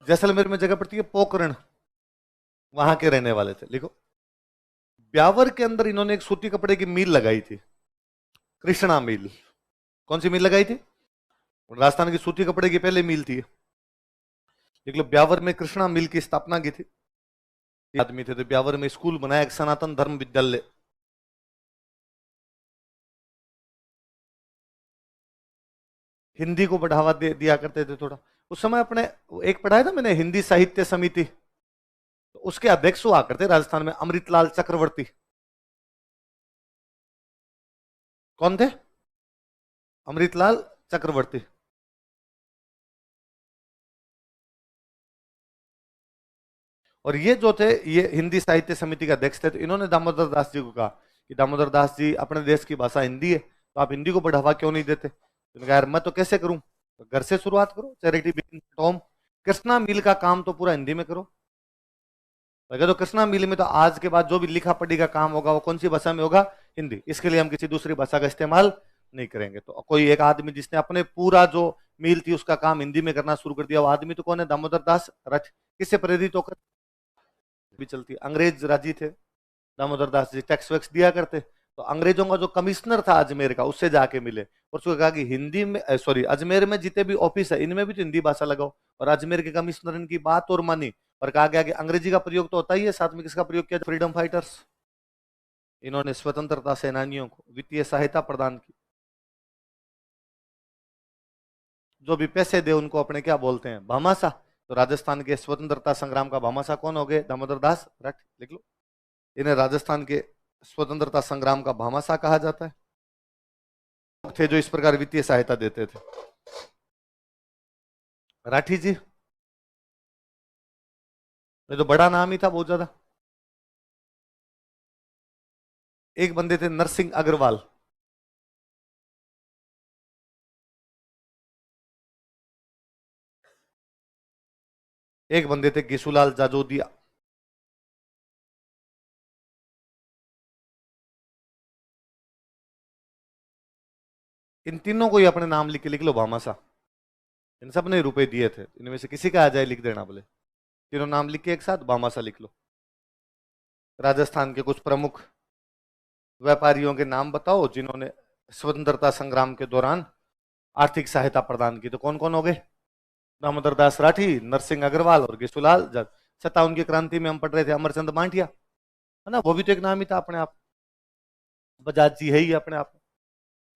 जैसलमेर में जगह पड़ती है पोकरण, वहां के रहने वाले थे। लिखो, ब्यावर के अंदर इन्होंने एक सूती कपड़े की मिल लगाई थी, कृष्णा मिल। कौन सी मिल लगाई थी? राजस्थान की सूती कपड़े की पहले मिल थी। देख लो, ब्यावर में कृष्णा मिल की स्थापना की थी। आदमी थे तो ब्यावर में स्कूल बनाया, एक सनातन धर्म विद्यालय। हिंदी को बढ़ावा दिया करते थे थोड़ा उस समय। अपने एक पढ़ाया था मैंने, हिंदी साहित्य समिति, तो उसके अध्यक्ष हुआ करते राजस्थान में अमृतलाल चक्रवर्ती। कौन थे? अमृतलाल चक्रवर्ती। और ये जो थे, ये हिंदी साहित्य समिति के अध्यक्ष थे। तो इन्होंने दामोदर दास जी को कहा कि दामोदर दास जी, अपने देश की भाषा हिंदी है, तो आप हिंदी को बढ़ावा क्यों नहीं देते? तो उन्होंने कहा, यार मैं तो कैसे करूं? तो घर से शुरुआत करो, charity begins at home. Krishna मिल का काम तो पूरा हिंदी में करो। अगर तो कृष्णा मिल में तो आज के बाद जो भी लिखा पढ़ी का काम होगा वो कौन सी भाषा में होगा? हिंदी। इसके लिए हम किसी दूसरी भाषा का इस्तेमाल नहीं करेंगे। तो कोई एक आदमी जिसने अपने पूरा जो मिल थी उसका काम हिंदी में करना शुरू कर दिया, वो आदमी तो कौन है? दामोदर दास रथ। किससे प्रेरित होकर भी चलती? अंग्रेज राजी थे, दामोदर दास जी टैक्स वैक्स दिया करते। तो अंग्रेजों का जो कमिश्नर था अजमेर का, उससे जाके मिले और उसको कहा कि हिंदी में, सॉरी, अजमेर में जितने भी ऑफिस है इनमें भी तो हिंदी भाषा लगाओ। और अजमेर के कमिश्नर इनकी बात और मानी, और कहा गया कि अंग्रेजी का प्रयोग तो होता ही है, साथ में किसका प्रयोग किया? Freedom fighters. इन्होंने स्वतंत्रता सेनानियों को वित्तीय सहायता प्रदान की। जो भी पैसे दे उनको अपने क्या बोलते हैं? भामाशाह। तो राजस्थान के स्वतंत्रता संग्राम का भामाशाह कौन हो गए? दामोदर दास रथ। लिख लो, इन्हें राजस्थान के स्वतंत्रता संग्राम का भामाशाह कहा जाता है। थे जो इस प्रकार वित्तीय सहायता देते थे। राठी जी, ये तो बड़ा नाम ही था बहुत ज्यादा। एक बंदे थे नरसिंह अग्रवाल। एक बंदे थे गिसूलाल जाजोदिया। इन तीनों को ही अपने नाम लिख के लिख लो, भामाशाह। इन सब ने रुपए दिए थे, इनमें से किसी का आ जाए लिख देना बोले। तीनों नाम लिख के एक साथ भामाशाह लिख लो। राजस्थान के कुछ प्रमुख व्यापारियों के नाम बताओ जिन्होंने स्वतंत्रता संग्राम के दौरान आर्थिक सहायता प्रदान की। तो कौन कौन हो गए? दामोदर दास राठी, नरसिंह अग्रवाल और गिसूलाल जज। 57 की क्रांति में हम पढ़ रहे थे अमरचंद मांटिया, है ना? वो भी तो एक नाम ही था अपने आप। बजाज जी है ही अपने आप में।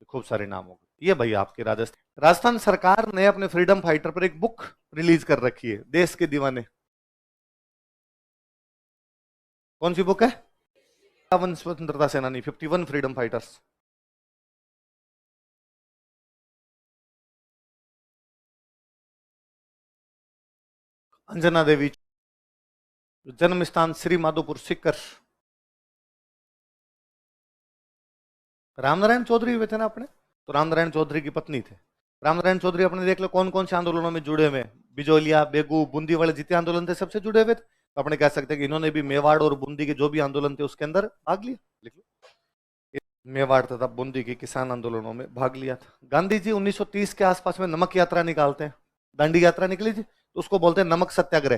खूब सारे नाम हो गए। ये भैया आपके राजस्थान, राजस्थान सरकार ने अपने फ्रीडम फाइटर पर एक बुक रिलीज कर रखी है, देश के दीवाने। कौन सी बुक है? 51 स्वतंत्रता सेनानी, 51 फ्रीडम फाइटर्स। अंजना देवी, जन्म स्थान श्री माधोपुर सीकर। रामनारायण चौधरी हुए थे ना अपने, तो रामनारायण चौधरी की पत्नी थे। रामनारायण चौधरी अपने देख लो कौन कौन से आंदोलनों में जुड़े हुए हैं। बिजोलिया, बेगू, बूंदी वाले जितने आंदोलन थे सबसे जुड़े हुए थे। तो अपने कह सकते हैं कि इन्होंने भी मेवाड़ और बूंदी के जो भी आंदोलन थे उसके अंदर भाग लिया। लिख लो, मेवाड़ तथा बूंदी के किसान आंदोलनों में भाग लिया था। गांधी जी 1930 के आसपास में नमक यात्रा निकालते हैं, दांडी यात्रा निकली थी, तो उसको बोलते हैं नमक सत्याग्रह।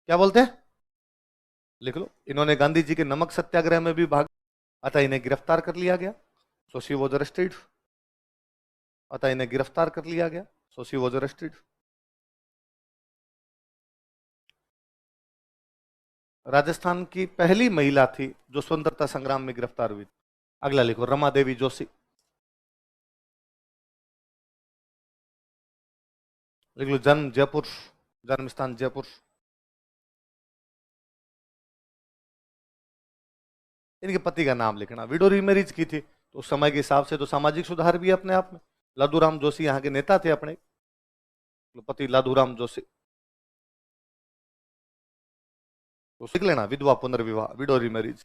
क्या बोलते हैं? लिख लो, इन्होंने गांधी जी के नमक सत्याग्रह में भी भाग, अतः इन्हें गिरफ्तार कर लिया गया। So she was arrested. अतः इन्हें गिरफ्तार कर लिया गया। So she was arrested. Rajasthan की पहली महिला थी जो स्वतंत्रता संग्राम में गिरफ्तार हुई। अगला लिखो, रमा देवी जोशी। लिख लो, जन्म जयपुर, जन्म स्थान जयपुर। इनके पति का नाम लिखना। विडो रीमैरिज की थी, तो उस समय के हिसाब से तो सामाजिक सुधार भी है अपने आप में। लादूराम जोशी यहाँ के नेता थे अपने, तो पति लादूराम जोशी। तो सीख लेना, विधवा पुनर्विवाह, विडो रीमैरिज।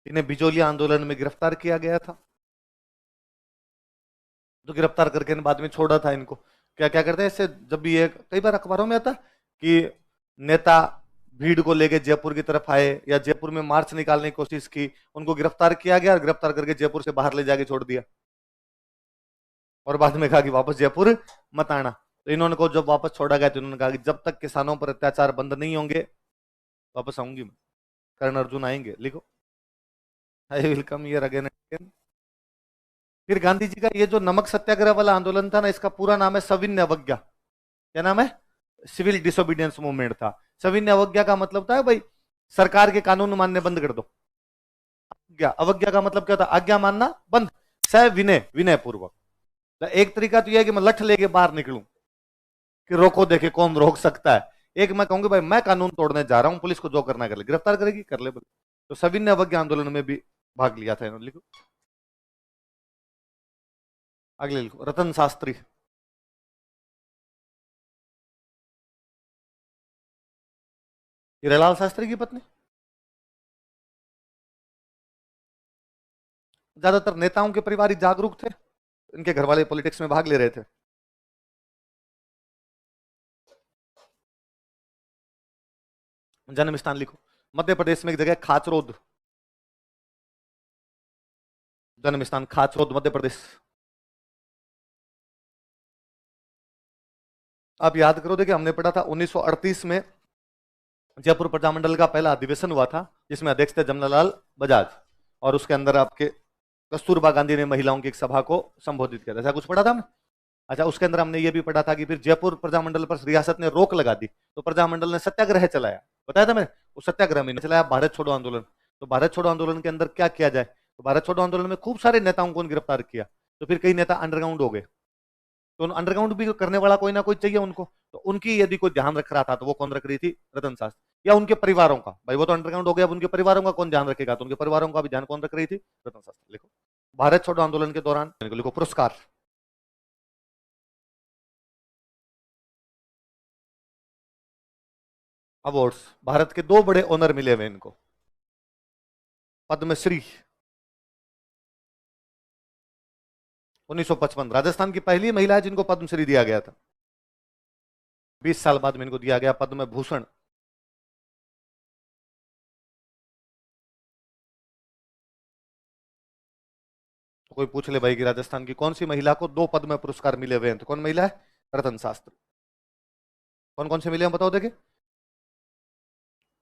इन्हें बिजोलिया आंदोलन में गिरफ्तार किया गया था, तो गिरफ्तार करके बाद में छोड़ा था इनको। क्या क्या करते हैं इससे, जब भी ये कई बार अखबारों में आता कि नेता भीड़ को लेके जयपुर की तरफ आए या जयपुर में मार्च निकालने की कोशिश की, उनको गिरफ्तार किया गया और गिरफ्तार करके जयपुर से बाहर ले जाके छोड़ दिया। और बाद में कहा कि वापस जयपुर मत आना। तो इन्होंने को जब वापस छोड़ा गया तो इन्होंने कहा कि जब तक किसानों पर अत्याचार बंद नहीं होंगे वापस आऊंगी मैं। कर्ण अर्जुन आएंगे, लिखो, I will come here again and again. फिर गांधी जी का ये जो नमक सत्याग्रह वाला आंदोलन था ना, इसका पूरा नाम है सविनय अवज्ञा। क्या नाम है? सिविल डिसोबीडियंस मूवमेंट था। सविनय अवज्ञा का मतलब था भाई सरकार के कानून मानने बंद कर दो। अवज्ञा, अवज्ञा का मतलब क्या होता? आज्ञा मानना बंद, सविनय, विनय पूर्वक। तो एक तरीका तो यह है कि मैं लठ लेके बाहर निकलूं कि रोको, देखे कौन रोक सकता है। एक मैं कहूंगी भाई मैं कानून तोड़ने जा रहा हूं, पुलिस को जो करना कर ले, गिरफ्तार करेगी कर ले। तो सविनय अवज्ञा आंदोलन में भी भाग लिया था इन्होंने, लिखो। अगले लिखो, रतन शास्त्री। हीरालाल शास्त्री की पत्नी। ज्यादातर नेताओं के परिवार ही जागरूक थे, इनके घर वाले पॉलिटिक्स में भाग ले रहे थे। जन्म स्थान लिखो, मध्य प्रदेश में एक जगह खाचरोद, जन्म स्थान खाचरोद, मध्य प्रदेश। आप याद करो, देखिए हमने पढ़ा था 1938 में जयपुर प्रजामंडल का पहला अधिवेशन हुआ था, जिसमें अध्यक्ष थे जमनालाल बजाज, और उसके अंदर आपके कस्तूरबा गांधी ने महिलाओं की एक सभा को संबोधित किया था। ऐसा कुछ पढ़ा था हमने? अच्छा, उसके अंदर हमने ये भी पढ़ा था कि फिर जयपुर प्रजामंडल पर रियासत ने रोक लगा दी, तो प्रजामंडल ने सत्याग्रह चलाया। बताया था मैंने, उस सत्याग्रह में चलाया भारत छोड़ो आंदोलन। तो भारत छोड़ो आंदोलन के अंदर क्या किया जाए, तो भारत छोड़ो आंदोलन में खूब सारे नेताओं को गिरफ्तार किया। तो फिर कई नेता अंडरग्राउंड हो गए, तो अंडरग्राउंड भी करने वाला कोई ना कोई चाहिए उनको। तो उनकी यदि कोई ध्यान रख रहा था तो वो कौन रख रही थी? रतन शास्त्री। या उनके परिवारों का, भाई वो तो अंडरग्राउंड हो गया, अब उनके परिवारों का कौन ध्यान रखेगा? तो उनके परिवारों का भी ध्यान कौन रख रही थी? रतन शास्त्री। लिखो, भारत छोड़ो आंदोलन के दौरान, लिखो पुरस्कार। अवार्ड्स, भारत के दो बड़े ऑनर मिले हुए इनको, पद्मश्री 1955, राजस्थान की पहली महिला है जिनको पद्मश्री दिया गया था। 20 साल बाद में इनको दिया गया पद्म भूषण। तो कोई पूछ ले भाई कि राजस्थान की कौन सी महिला को दो पद्म पुरस्कार मिले हुए हैं, तो कौन महिला है? रतन शास्त्री। कौन कौन से मिले हैं बताओ देखे।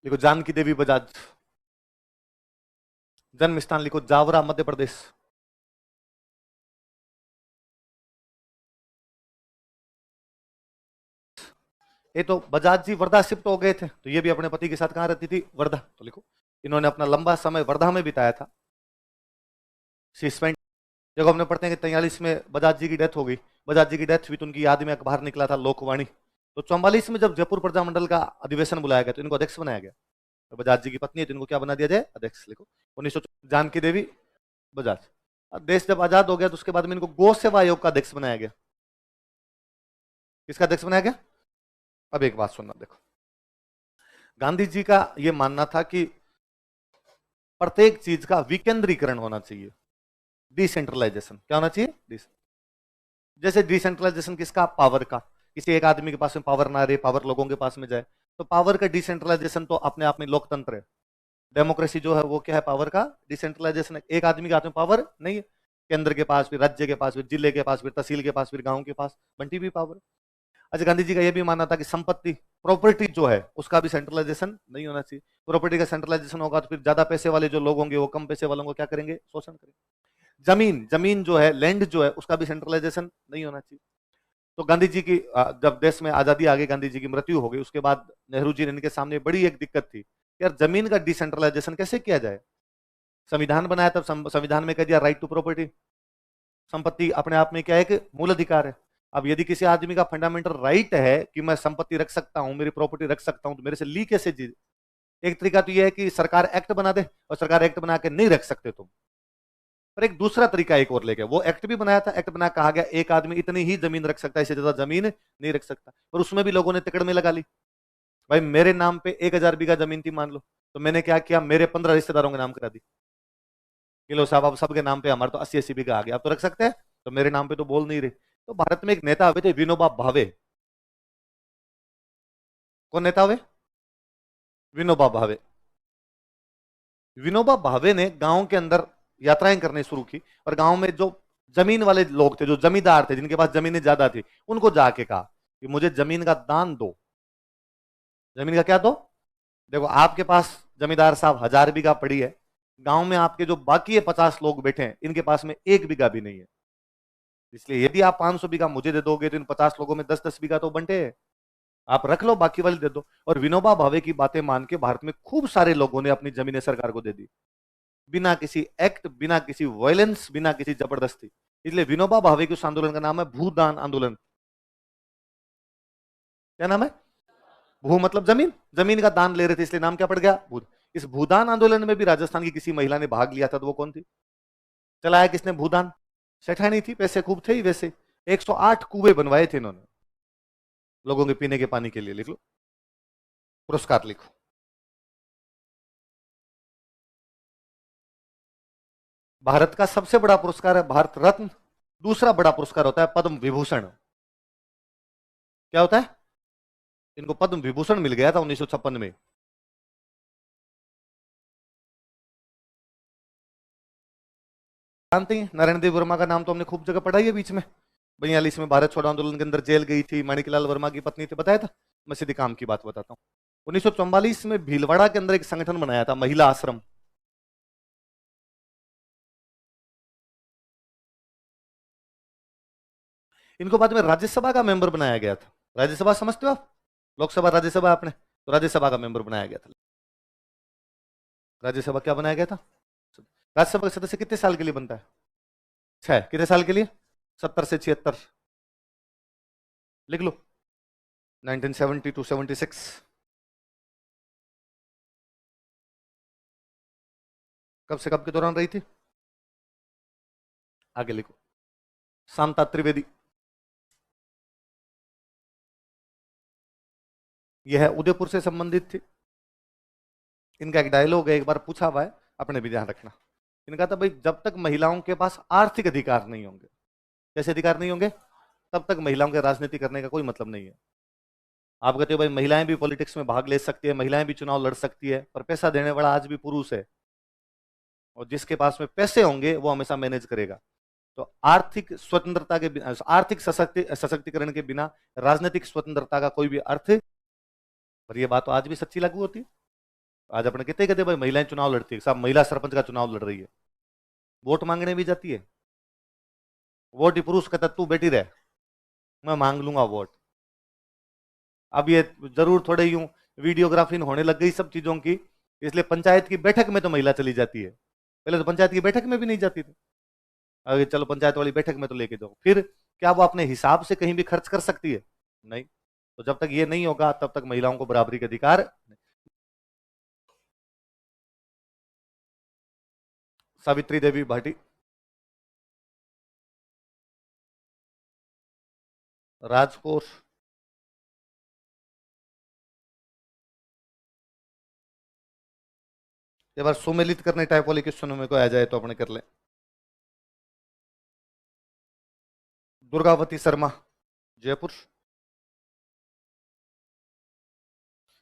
लिखो, जानकी देवी बजाज। जन्म स्थान लिखो, जावरा, मध्य प्रदेश। ये तो बजाज जी वर्धा शिफ्ट हो गए थे, तो ये भी अपने पति के साथ कहां रहती थी? वर्धा। तो लिखो, इन्होंने अपना लंबा समय वर्धा में बिताया था। शी स्पेंट, जब हमने पढ़ते हैं कि 43 में बजाज जी की डेथ हो गई, बजाज जी की डेथ हुई तो उनकी याद में अखबार निकला था लोकवाणी। तो 44 में जब जयपुर प्रजामंडल का अधिवेशन बुलाया गया तो इनको अध्यक्ष बनाया गया। तो बजाज जी की पत्नी है तो इनको क्या बना दिया जाए? अध्यक्ष। लिखो, 1900, जानकी देवी बजाज। अब देश जब आजाद हो गया तो उसके बाद में इनको गो सेवा आयोग का अध्यक्ष बनाया गया। किसका अध्यक्ष बनाया गया? अब एक बात सुनना, देखो, गांधी जी का यह मानना था कि प्रत्येक चीज का विकेंद्रीकरण होना चाहिए, डिसेंट्रलाइजेशन। क्या होना चाहिए? जैसे डिसेंट्रलाइजेशन किसका? पावर का। किसी एक आदमी के पास में पावर ना रहे, पावर लोगों के पास में जाए, तो पावर का डिसेंट्रलाइजेशन तो अपने आप में लोकतंत्र है। डेमोक्रेसी जो है वो क्या है? पावर का डिसेंट्रलाइजेशन है। एक आदमी के हाथ में पावर नहीं है, केंद्र के पास, फिर राज्य के पास, फिर जिले के पास, फिर तहसील के पास, फिर गांव के पास, बंटी भी पावर। अच्छा, गांधी जी का यह भी मानना था कि संपत्ति, प्रॉपर्टी जो है उसका भी सेंट्रलाइजेशन नहीं होना चाहिए। प्रॉपर्टी का सेंट्रलाइजेशन होगा तो फिर ज्यादा पैसे वाले जो लोग होंगे वो कम पैसे वालों को क्या करेंगे? शोषण करेंगे। जमीन, जमीन जो है, लैंड जो है, उसका भी सेंट्रलाइजेशन नहीं होना चाहिए। तो गांधी जी की जब देश में आजादी आ गई, गांधी जी की मृत्यु हो गई, उसके बाद नेहरू जी ने इनके सामने बड़ी एक दिक्कत थी, यार जमीन का डिसेंट्रलाइजेशन कैसे किया जाए। संविधान बनाया तब संविधान में कह दिया राइट टू प्रॉपर्टी, संपत्ति अपने आप में क्या है? कि मूल अधिकार है। अब यदि किसी आदमी का फंडामेंटल राइट है कि मैं संपत्ति रख सकता हूं, मेरी प्रॉपर्टी रख सकता हूं, तो मेरे से ली कैसे जी? एक तरीका तो यह है कि सरकार एक्ट बना दे, और सरकार एक्ट बना के नहीं रख सकते तुम। पर एक दूसरा तरीका एक और लेके, वो एक्ट भी बनाया था, एक्ट बना कहा गया एक आदमी इतनी ही जमीन रख सकता है, इससे ज्यादा जमीन नहीं रख सकता। पर उसमें भी लोगों ने तिकड़ में लगा ली। भाई मेरे नाम पे 1000 बीघा जमीन थी मान लो, तो मैंने क्या किया? मेरे 15 रिश्तेदारों के नाम करा दी। किलो साहब आप सबके नाम पे, हमारे तो 80-80 बीघा आ गया, आप तो रख सकते हैं, तो मेरे नाम पे तो बोल नहीं रहे। तो भारत में एक नेता हुए थे विनोबा भावे। कौन नेता हुए? विनोबा भावे। विनोबा भावे ने गांव के अंदर यात्राएं करनी शुरू की, और गांव में जो जमीन वाले लोग थे, जो जमींदार थे, जिनके पास जमीनें ज्यादा थी, उनको जाके कहा कि मुझे जमीन का दान दो। जमीन का क्या दो? देखो आपके पास जमींदार साहब 1000 बीघा पड़ी है, गांव में आपके जो बाकी है 50 लोग बैठे हैं, इनके पास में 1 बीघा भी नहीं है। इसलिए यदि आप 500 बीघा मुझे दे दोगे तो इन 50 लोगों में 10-10 बीघा तो बंटे हैं, आप रख लो, बाकी वाले दे दो। और विनोबा भावे की बातें मान के भारत में खूब सारे लोगों ने अपनी जमीनें सरकार को दे दी, बिना किसी एक्ट, बिना किसी वायलेंस, बिना किसी जबरदस्ती। इसलिए विनोबा भावे के उस आंदोलन का नाम है भूदान आंदोलन। क्या नाम है? भू मतलब जमीन, जमीन का दान ले रहे थे, इसलिए नाम क्या पड़ गया? भूद। इस भूदान आंदोलन में भी राजस्थान की किसी महिला ने भाग लिया था, तो वो कौन थी? चलाया किसने भूदान? सेठानी थी, पैसे खूब थे ही वैसे। 108 कुएं बनवाए थे इन्होंने लोगों के पीने के पानी के लिए। लिख लो, पुरस्कार लिखो। भारत का सबसे बड़ा पुरस्कार है भारत रत्न, दूसरा बड़ा पुरस्कार होता है पद्म विभूषण। क्या होता है? इनको पद्म विभूषण मिल गया था 1956 में। जानते हैं नारायण देव वर्मा का नाम तो हमने खूब जगह पढ़ा ही है बीच में। 42 में भारत छोड़ो आंदोलन के अंदर जेल गई थी, माणिकलाल वर्मा की पत्नी थी, बताया था। मैं सीधे काम की बात बताता हूँ। 1944 में भीलवाड़ा के अंदर एक संगठन बनाया था, महिला आश्रम। इनको बाद में राज्यसभा का मेंबर बनाया गया था। राज्यसभा समझते हो आप? लोकसभा राज्यसभा आपने, तो राज्यसभा का मेंबर बनाया गया था। राज्यसभा क्या बनाया गया था? राज्यसभा का सदस्य कितने साल के लिए बनता है? 6। कितने साल के लिए? 70 से 76। लिख लो, 1970 to 76। कब से कब के दौरान रही थी? आगे लिखो, शांता त्रिवेदी। यह है उदयपुर से संबंधित थी। इनका एक डायलॉग है, एक बार पूछा हुआ है, अपने भी ध्यान रखना। इनका था भाई, जब तक महिलाओं के पास आर्थिक अधिकार नहीं होंगे, कैसे अधिकार नहीं होंगे, तब तक महिलाओं के राजनीति करने का कोई मतलब नहीं है। आप कहते हो भाई महिलाएं भी पॉलिटिक्स में भाग ले सकती है, महिलाएं भी चुनाव लड़ सकती है, पर पैसा देने वाला आज भी पुरुष है, और जिसके पास में पैसे होंगे वो हमेशा मैनेज करेगा। तो आर्थिक स्वतंत्रता के बिना, आर्थिक सशक्तिकरण के बिना राजनीतिक स्वतंत्रता का कोई भी अर्थ, पर ये बात तो आज भी सच्ची लागू होती है। आज अपने कहते कहते भाई महिलाएं चुनाव लड़ती है, साहब महिला सरपंच का चुनाव लड़ रही है, वोट मांगने भी जाती है, वोट ही पुरुष कहता तू बेटी रह, मैं मांग लूंगा वोट। अब ये जरूर थोड़े यूं वीडियोग्राफी होने लग गई सब चीजों की, इसलिए पंचायत की बैठक में तो महिला चली जाती है। पहले तो पंचायत की बैठक में भी नहीं जाती थी, अगर चलो पंचायत वाली बैठक में तो लेके जाओ। फिर क्या वो अपने हिसाब से कहीं भी खर्च कर सकती है? नहीं। तो जब तक ये नहीं होगा तब तक महिलाओं को बराबरी के अधिकार। सावित्री देवी भाटी, राजकोष, एक बार सुमेलित करने टाइप वाले क्वेश्चन में को आ जाए तो अपने कर ले। दुर्गावती शर्मा, जयपुर।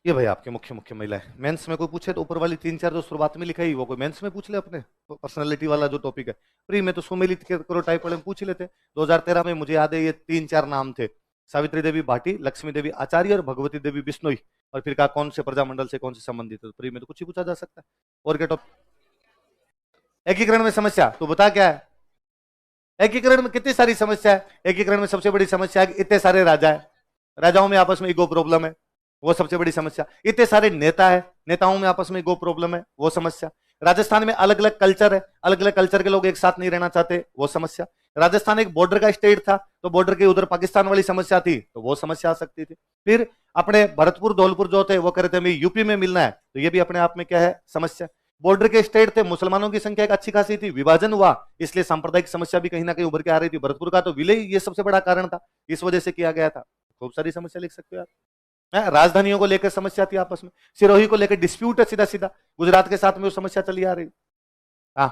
ये भाई आपके मुख्य मुख्य महिला है। मेंस में कोई पूछे तो ऊपर वाली 3-4 जो शुरुआत में लिखा ही वो कोई मेंस में पूछ ले, अपने पर्सनालिटी वाला जो टॉपिक है। प्री में तो सुमेलित करो टाइप वाले में पूछ लेते। 2013 में मुझे याद है ये 3-4 नाम थे, सावित्री देवी भाटी, लक्ष्मी देवी आचार्य और भगवती देवी बिश्नोई। और फिर कहा कौन से प्रजामंडल से कौन से संबंधित है, प्री में तो कुछ ही पूछा जा सकता है। और क्या टॉपिक? एकीकरण में समस्या तो बता क्या है? एकीकरण में कितनी सारी समस्या है। एकीकरण में सबसे बड़ी समस्या है कि इतने सारे राजा है, राजाओं में आपस में ईगो प्रॉब्लम है, वो सबसे बड़ी समस्या। इतने सारे नेता है, नेताओं में आपस में ईगो प्रॉब्लम है, वो समस्या। राजस्थान में अलग अलग कल्चर है, अलग अलग कल्चर के लोग एक साथ नहीं रहना चाहते, वो समस्या। राजस्थान एक बॉर्डर का स्टेट था, तो बॉर्डर के उधर पाकिस्तान वाली समस्या थी, तो वो समस्या आ सकती थी। फिर अपने भरतपुर धौलपुर जो थे वो कह रहे थे हमें यूपी में मिलना है, तो ये भी अपने आप में क्या है, समस्या। बॉर्डर के स्टेट थे, मुसलमानों की संख्या एक अच्छी खासी थी, विभाजन हुआ, इसलिए सांप्रदायिक समस्या भी कहीं ना कहीं उभर के आ रही थी। भरतपुर का तो विलय ये सबसे बड़ा कारण था, इस वजह से किया गया था। खूब सारी समस्या लिख सकते हो आप। राजधानियों को लेकर समस्या थी आपस में, सिरोही को लेकर डिस्प्यूट है सीधा सीधा, गुजरात के साथ में वो समस्या चली आ रही। हाँ